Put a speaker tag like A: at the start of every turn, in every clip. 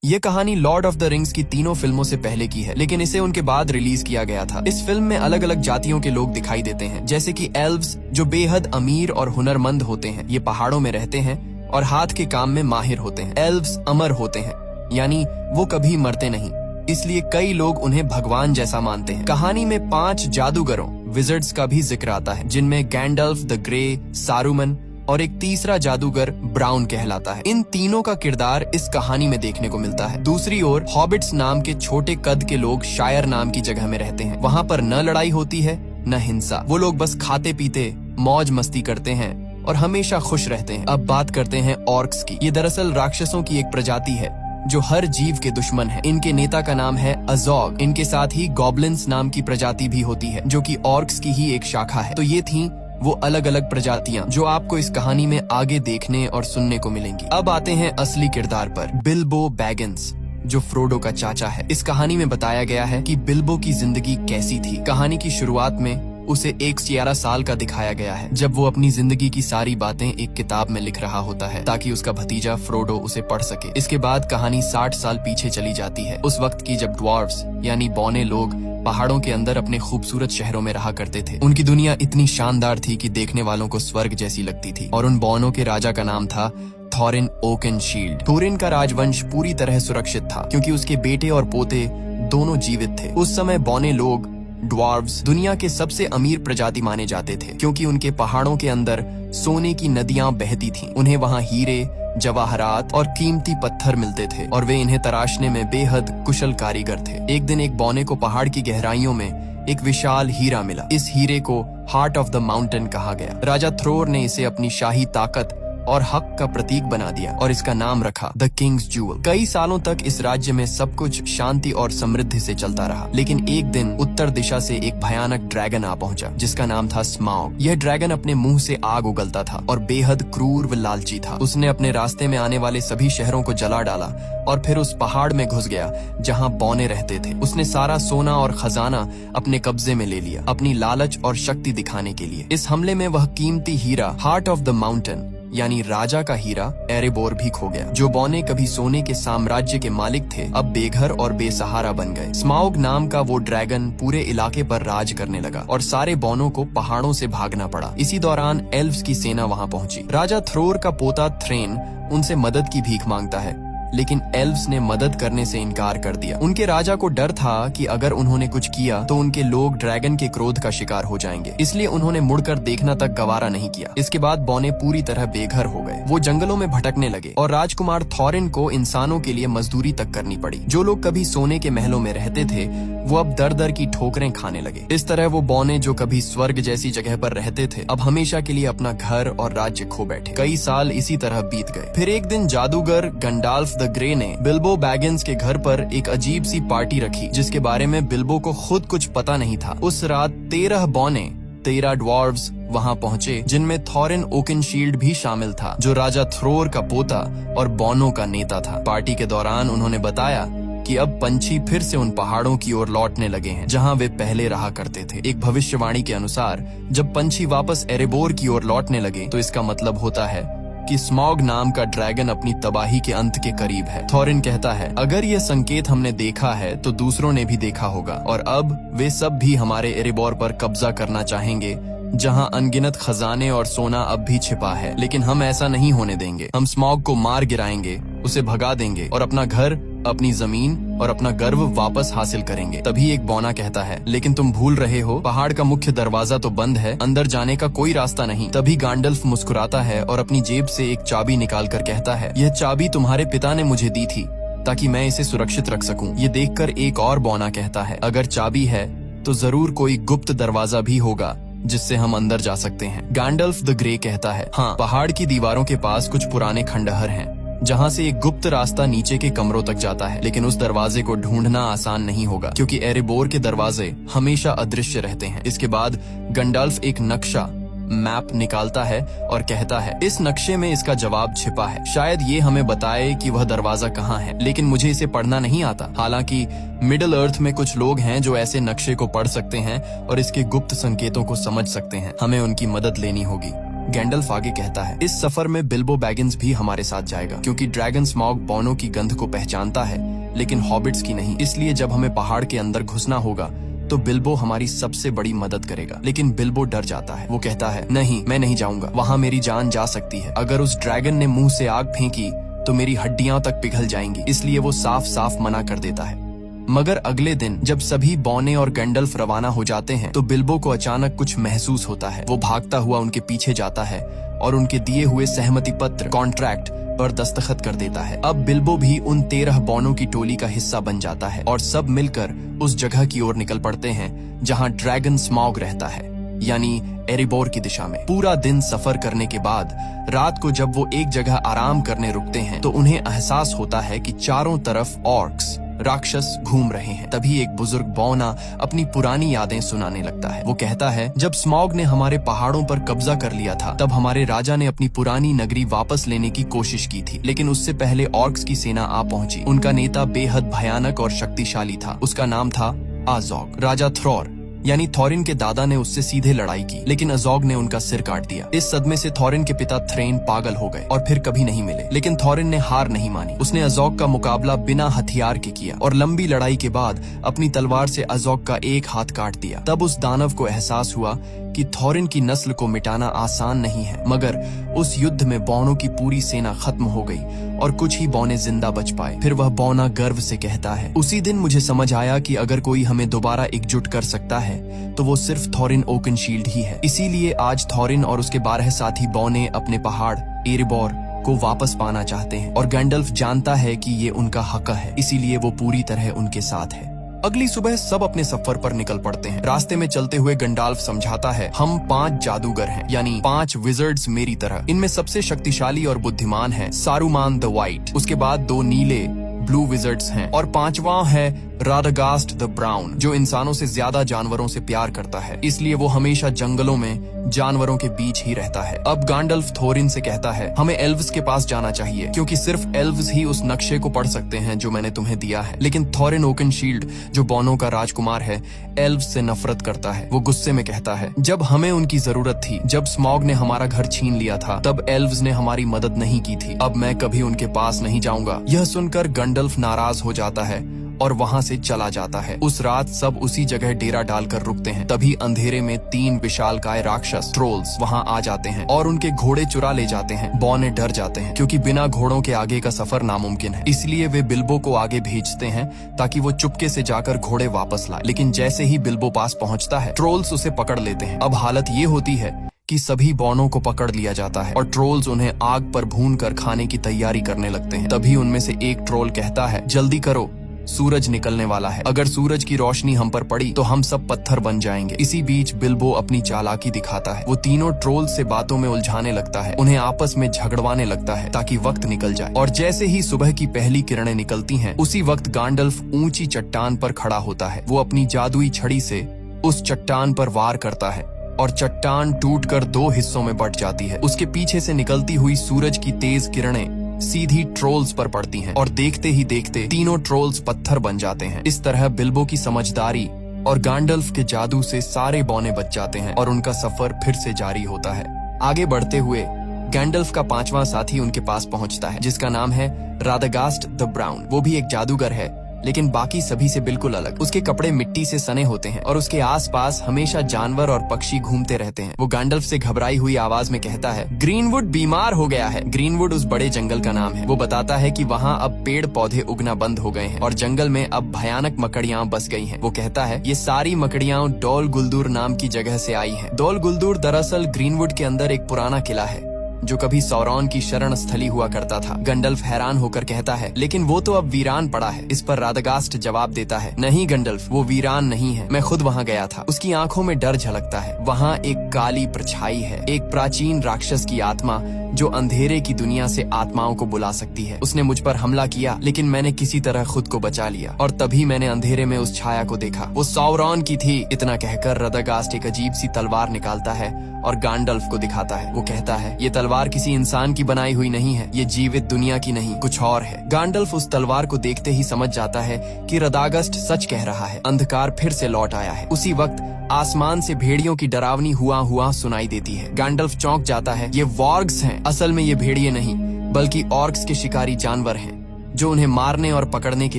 A: ये कहानी Lord of the rings की तीनों फिल्मों से पहले की है, लेकिन इसे उनके बाद रिलीज किया गया था। इस फिल्म में अलग अलग जातियों के लोग दिखाई देते हैं, जैसे कि एल्व्स जो बेहद अमीर और हुनरमंद होते हैं। ये पहाड़ों में रहते हैं और हाथ के काम में माहिर होते हैं। एल्व्स अमर होते हैं, यानी वो कभी मरते नहीं, इसलिए कई लोग उन्हें भगवान जैसा मानते हैं। कहानी में 5 जादूगरों विजर्ड्स का भी जिक्र आता है, जिनमें गैंडल्फ द ग्रे, सारूमन और एक तीसरा जादूगर ब्राउन कहलाता है। इन तीनों का किरदार इस कहानी में देखने को मिलता है। दूसरी ओर हॉबिट्स नाम के छोटे कद के लोग शायर नाम की जगह में रहते हैं। वहाँ पर न लड़ाई होती है न हिंसा, वो लोग बस खाते पीते मौज मस्ती करते हैं और हमेशा खुश रहते हैं। अब बात करते हैं ऑर्क्स की। ये दरअसल राक्षसों की एक प्रजाति है जो हर जीव के दुश्मन है। इनके नेता का नाम है अजोग। इनके साथ ही गॉब्लिन्स नाम की प्रजाति भी होती है, जो कि ऑर्क्स की ही एक शाखा है। तो ये थी वो अलग अलग प्रजातियां जो आपको इस कहानी में आगे देखने और सुनने को मिलेंगी। अब आते हैं असली किरदार पर, बिल्बो बैगिंस, जो फ्रोडो का चाचा है। इस कहानी में बताया गया है कि बिल्बो की जिंदगी कैसी थी। कहानी की शुरुआत में उसे 11 साल का दिखाया गया है, जब वो अपनी जिंदगी की सारी बातें एक किताब में लिख रहा होता है ताकि उसका भतीजा फ्रोडो उसे पढ़ सके। इसके बाद कहानी 60 साल पीछे चली जाती है, उस वक्त की जब ड्वार्फ्स यानी बौने लोग पहाड़ों के अंदर अपने खूबसूरत शहरों में रहा करते थे। उनकी दुनिया इतनी शानदार थी कि देखने वालों को स्वर्ग जैसी लगती थी। और उन बौनों के राजा का नाम था थॉरिन ओकेनशील्ड। थोरिन का राजवंश पूरी तरह सुरक्षित था, क्योंकि उसके बेटे और पोते दोनों जीवित थे। उस समय बौने लोग ड्वार्व्स दुनिया के सबसे अमीर प्रजाति माने जाते थे, क्योंकि उनके पहाड़ों के अंदर सोने की नदियां बहती थीं। उन्हें वहाँ हीरे, जवाहरात और कीमती पत्थर मिलते थे और वे इन्हें तराशने में बेहद कुशल कारीगर थे। एक दिन एक बौने को पहाड़ की गहराइयों में एक विशाल हीरा मिला। इस हीरे को हार्ट ऑफ द माउंटेन कहा गया। राजा थ्रोर ने इसे अपनी शाही ताकत और हक का प्रतीक बना दिया और इसका नाम रखा द किंग्स जूवल। कई सालों तक इस राज्य में सब कुछ शांति और समृद्धि से चलता रहा, लेकिन एक दिन उत्तर दिशा से एक भयानक ड्रैगन आ पहुंचा, जिसका नाम था स्माउग। यह ड्रैगन अपने मुंह से आग उगलता था और बेहद क्रूर व लालची था। उसने अपने रास्ते में आने वाले सभी शहरों को जला डाला और फिर उस पहाड़ में घुस गया जहाँ बौने रहते थे। उसने सारा सोना और खजाना अपने कब्जे में ले लिया, अपनी लालच और शक्ति दिखाने के लिए। इस हमले में वह कीमती हीरा हार्ट ऑफ द माउंटेन यानी राजा का हीरा एरेबोर भी खो गया। जो बौने कभी सोने के साम्राज्य के मालिक थे, अब बेघर और बेसहारा बन गए। स्माउग नाम का वो ड्रैगन पूरे इलाके पर राज करने लगा और सारे बौनों को पहाड़ों से भागना पड़ा। इसी दौरान एल्व्स की सेना वहाँ पहुंची। राजा थ्रोर का पोता थ्रेन उनसे मदद की भीख मांगता है, लेकिन एल्व्स ने मदद करने से इनकार कर दिया। उनके राजा को डर था कि अगर उन्होंने कुछ किया तो उनके लोग ड्रैगन के क्रोध का शिकार हो जाएंगे, इसलिए उन्होंने मुड़कर देखना तक गवारा नहीं किया। इसके बाद बौने पूरी तरह बेघर हो गए। वो जंगलों में भटकने लगे और राजकुमार थॉरिन को इंसानों के लिए मजदूरी तक करनी पड़ी। जो लोग कभी सोने के महलों में रहते थे, वो अब दर दर की ठोकरें खाने लगे। इस तरह वो बौने जो कभी स्वर्ग जैसी जगह पर रहते थे, अब हमेशा के लिए अपना घर और राज्य खो बैठे। कई साल इसी तरह बीत गए। फिर एक दिन जादूगर गंडाल्फ द ग्रे ने बिल्बो बैगिंस के घर पर एक अजीब सी पार्टी रखी, जिसके बारे में बिल्बो को खुद कुछ पता नहीं था। उस रात 13 बौने 13 ड्वार्व्स वहाँ पहुँचे, जिनमें थॉरिन ओकेनशील्ड भी शामिल था, जो राजा थ्रोर का पोता और बौनों का नेता था। पार्टी के दौरान उन्होंने बताया कि अब पंछी फिर से उन पहाड़ों की ओर लौटने लगे हैं जहां वे पहले रहा करते थे। एक भविष्यवाणी के अनुसार जब पंछी वापस एरेबोर की ओर लौटने लगे तो इसका मतलब होता है कि स्मॉग नाम का ड्रैगन अपनी तबाही के अंत के करीब है। थॉरिन कहता है, अगर ये संकेत हमने देखा है तो दूसरों ने भी देखा होगा और अब वे सब भी हमारे एरेबोर पर कब्जा करना चाहेंगे, जहां अनगिनत खजाने और सोना अब भी छिपा है। लेकिन हम ऐसा नहीं होने देंगे। हम स्मॉग को मार गिराएंगे, उसे भगा देंगे और अपना घर, अपनी जमीन और अपना गर्व वापस हासिल करेंगे। तभी एक बौना कहता है, लेकिन तुम भूल रहे हो, पहाड़ का मुख्य दरवाजा तो बंद है, अंदर जाने का कोई रास्ता नहीं। तभी गांडल्फ मुस्कुराता है और अपनी जेब से एक चाबी निकाल कर कहता है, यह चाबी तुम्हारे पिता ने मुझे दी थी ताकि मैं इसे सुरक्षित रख सकूं। ये देखकर एक और बौना कहता है, अगर चाबी है तो जरूर कोई गुप्त दरवाजा भी होगा जिससे हम अंदर जा सकते हैं। गैंडल्फ द ग्रे कहता है, हाँ, पहाड़ की दीवारों के पास कुछ पुराने खंडहर हैं जहाँ से एक गुप्त रास्ता नीचे के कमरों तक जाता है, लेकिन उस दरवाजे को ढूंढना आसान नहीं होगा, क्योंकि एरेबोर के दरवाजे हमेशा अदृश्य रहते हैं। इसके बाद गंडाल्फ एक नक्शा मैप निकालता है और कहता है, इस नक्शे में इसका जवाब छिपा है। शायद ये हमें बताए कि वह दरवाजा कहाँ है, लेकिन मुझे इसे पढ़ना नहीं आता। हालांकि मिडिल अर्थ में कुछ लोग हैं जो ऐसे नक्शे को पढ़ सकते हैं और इसके गुप्त संकेतों को समझ सकते हैं। हमें उनकी मदद लेनी होगी। गैंडल्फ आगे कहता है, इस सफर में बिल्बो बैगिंस भी हमारे साथ जाएगा, क्योंकि ड्रैगन स्मॉग बौनों की गंध को पहचानता है लेकिन हॉबिट्स की नहीं। इसलिए जब हमें पहाड़ के अंदर घुसना होगा तो बिल्बो हमारी सबसे बड़ी मदद करेगा। लेकिन बिल्बो डर जाता है। वो कहता है, नहीं, मैं नहीं जाऊंगा, वहाँ मेरी जान जा सकती है। अगर उस ड्रैगन ने मुंह से आग फेंकी तो मेरी हड्डियां तक पिघल जाएंगी। इसलिए वो साफ साफ मना कर देता है। मगर अगले दिन जब सभी बौने और गैंडल्फ रवाना हो जाते हैं तो बिल्बो को अचानक कुछ महसूस होता है। वो भागता हुआ उनके पीछे जाता है और उनके दिए हुए सहमति पत्र कॉन्ट्रैक्ट पर दस्तखत कर देता है। अब बिल्बो भी उन 13 बौनों की टोली का हिस्सा बन जाता है और सब मिलकर उस जगह की ओर निकल पड़ते हैं जहां ड्रैगन स्मॉग रहता है, यानी एरिबोर की दिशा में। पूरा दिन सफर करने के बाद रात को जब वो एक जगह आराम करने रुकते हैं तो उन्हें एहसास होता है कि चारों तरफ ऑर्क्स राक्षस घूम रहे हैं। तभी एक बुजुर्ग बौना अपनी पुरानी यादें सुनाने लगता है। वो कहता है, जब स्मॉग ने हमारे पहाड़ों पर कब्जा कर लिया था तब हमारे राजा ने अपनी पुरानी नगरी वापस लेने की कोशिश की थी, लेकिन उससे पहले ऑर्क्स की सेना आ पहुंची। उनका नेता बेहद भयानक और शक्तिशाली था। उसका नाम था आजोग। राजा थ्रॉर यानी थॉरिन के दादा ने उससे सीधे लड़ाई की, लेकिन अजोग ने उनका सिर काट दिया। इस सदमे से थॉरिन के पिता थ्रेन पागल हो गए और फिर कभी नहीं मिले। लेकिन थॉरिन ने हार नहीं मानी। उसने अजोग का मुकाबला बिना हथियार के किया और लंबी लड़ाई के बाद अपनी तलवार से अजोग का एक हाथ काट दिया। तब उस दानव को एहसास हुआ कि थॉरिन की नस्ल को मिटाना आसान नहीं है। मगर उस युद्ध में बौनों की पूरी सेना खत्म हो गई और कुछ ही बौने जिंदा बच पाए। फिर वह बौना गर्व से कहता है, उसी दिन मुझे समझ आया कि अगर कोई हमें दोबारा एकजुट कर सकता है तो वो सिर्फ थॉरिन ओकनशील्ड ही है। इसीलिए आज थॉरिन और उसके 12 साथी बौने अपने पहाड़ एरिबोर को वापस पाना चाहते हैं और गैंडल्फ जानता है कि ये उनका हक है, इसीलिए वो पूरी तरह उनके साथ है। अगली सुबह सब अपने सफर पर निकल पड़ते हैं। रास्ते में चलते हुए गंडाल्फ समझाता है, हम 5 जादूगर हैं, यानी 5 विजर्ड्स मेरी तरह। इनमें सबसे शक्तिशाली और बुद्धिमान है सारूमान द वाइट, उसके बाद 2 नीले ब्लू विजर्ड्स हैं और 5वां है राडागास्ट द ब्राउन, जो इंसानों से ज्यादा जानवरों से प्यार करता है, इसलिए वो हमेशा जंगलों में जानवरों के बीच ही रहता है। अब गैंडल्फ थोरिन से कहता है, हमें एल्व्स के पास जाना चाहिए, क्योंकि सिर्फ एल्व्स ही उस नक्शे को पढ़ सकते हैं जो मैंने तुम्हें दिया है। लेकिन थोरिन ओकनशील्ड, जो बौनों का राजकुमार है, एल्व्स से नफरत करता है। वो गुस्से में कहता है, जब हमें उनकी जरूरत थी, जब स्मॉग ने हमारा घर छीन लिया था, तब एल्व्स ने हमारी मदद नहीं की थी। अब मैं कभी उनके पास नहीं जाऊंगा। यह सुनकर गैंडल्फ नाराज हो जाता है और वहाँ से चला जाता है। उस रात सब उसी जगह डेरा डालकर रुकते हैं। तभी अंधेरे में 3 विशालकाय राक्षस ट्रोल्स वहाँ आ जाते हैं और उनके घोड़े चुरा ले जाते हैं। बौने डर जाते हैं क्योंकि बिना घोड़ों के आगे का सफर नामुमकिन है। इसलिए वे बिल्बो को आगे भेजते हैं ताकि वो चुपके से जाकर घोड़े वापस लाए। लेकिन जैसे ही बिल्बो पास पहुँचता है, ट्रोल्स उसे पकड़ लेते हैं। अब हालत ये होती है कि सभी बौनों को पकड़ लिया जाता है और ट्रोल्स उन्हें आग पर भूनकर खाने की तैयारी करने लगते हैं। तभी उनमें से एक ट्रोल कहता है, जल्दी करो, सूरज निकलने वाला है। अगर सूरज की रोशनी हम पर पड़ी तो हम सब पत्थर बन जाएंगे। इसी बीच बिल्बो अपनी चालाकी दिखाता है। वो तीनों ट्रोल्स से बातों में उलझाने लगता है, उन्हें आपस में झगड़वाने लगता है ताकि वक्त निकल जाए। और जैसे ही सुबह की पहली किरणें निकलती हैं, उसी वक्त गैंडल्फ ऊंची चट्टान पर खड़ा होता है। वो अपनी जादुई छड़ी से उस चट्टान पर वार करता है और चट्टान टूटकर 2 हिस्सों में बंट जाती है। उसके पीछे से निकलती हुई सूरज की तेज किरणें सीधी ट्रोल्स पर पड़ती हैं और देखते ही देखते तीनों ट्रोल्स पत्थर बन जाते हैं। इस तरह बिल्बो की समझदारी और गैंडल्फ के जादू से सारे बौने बच जाते हैं और उनका सफर फिर से जारी होता है। आगे बढ़ते हुए गैंडल्फ का 5वां साथी उनके पास पहुंचता है, जिसका नाम है राडागास्ट द ब्राउन। वो भी एक जादूगर है, लेकिन बाकी सभी से बिल्कुल अलग। उसके कपड़े मिट्टी से सने होते हैं और उसके आसपास हमेशा जानवर और पक्षी घूमते रहते हैं। वो गैंडल्फ से घबराई हुई आवाज में कहता है, ग्रीनवुड बीमार हो गया है। ग्रीनवुड उस बड़े जंगल का नाम है। वो बताता है कि वहाँ अब पेड़ पौधे उगना बंद हो गए हैं और जंगल में अब भयानक मकड़ियाँ बस गई हैं। वो कहता है, ये सारी मकड़ियाँ डोल गुलदूर नाम की जगह से आई हैं। डोल गुलदूर दरअसल ग्रीनवुड के अंदर एक पुराना किला है जो कभी सौरॉन की शरण स्थली हुआ करता था। गैंडल्फ हैरान होकर कहता है, लेकिन वो तो अब वीरान पड़ा है। इस पर राडागास्ट जवाब देता है, नहीं गैंडल्फ, वो वीरान नहीं है, मैं खुद वहाँ गया था। उसकी आंखों में डर झलकता है। वहाँ एक काली परछाई है, एक प्राचीन राक्षस की आत्मा जो अंधेरे की दुनिया से आत्माओं को बुला सकती है। उसने मुझ पर हमला किया, लेकिन मैंने किसी तरह खुद को बचा लिया और तभी मैंने अंधेरे में उस छाया को देखा। वो सौरॉन की थी। इतना कहकर राडागास्ट एक अजीब सी तलवार निकालता है और गैंडल्फ को दिखाता है। वो कहता है, ये तलवार किसी इंसान की बनाई हुई नहीं है, ये जीवित दुनिया की नहीं, कुछ और है। गैंडल्फ उस तलवार को देखते ही समझ जाता है कि राडागास्ट सच कह रहा है। अंधकार फिर से लौट आया है। उसी वक्त आसमान से भेड़ियों की डरावनी हुआ सुनाई देती है। गैंडल्फ चौंक जाता है। ये वॉर्ग्स हैं। असल में ये भेड़िए नहीं बल्कि ऑर्क्स के शिकारी जानवर हैं जो उन्हें मारने और पकड़ने के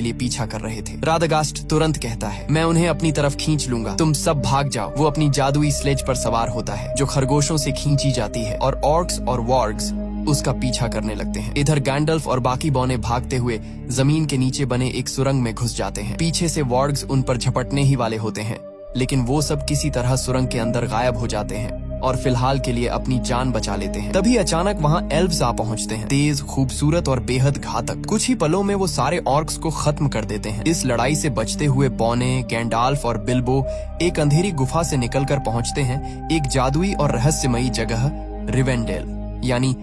A: लिए पीछा कर रहे थे। रादागास्ट तुरंत कहता है, मैं उन्हें अपनी तरफ खींच लूंगा, तुम सब भाग जाओ। वो अपनी जादुई स्लेज पर सवार होता है जो खरगोशों से खींची जाती है और ऑर्क्स और वॉर्ग्स उसका पीछा करने लगते हैं। इधर गैंडल्फ और बाकी बौने भागते हुए जमीन के नीचे बने एक सुरंग में घुस जाते हैं। पीछे से वॉर्ग्स उन पर झपटने ही वाले होते हैं, लेकिन वो सब किसी तरह सुरंग के अंदर गायब हो जाते हैं और फिलहाल के लिए अपनी जान बचा लेते हैं। तभी अचानक वहाँ एल्व्स आ पहुँचते हैं, तेज, खूबसूरत और बेहद घातक। कुछ ही पलों में वो सारे ऑर्क्स को खत्म कर देते हैं। इस लड़ाई से बचते हुए बौने, गैंडाल्फ और बिल्बो एक अंधेरी गुफा से निकलकर पहुँचते हैं एक जादुई और रहस्यमयी जगह रिवेंडेल यानी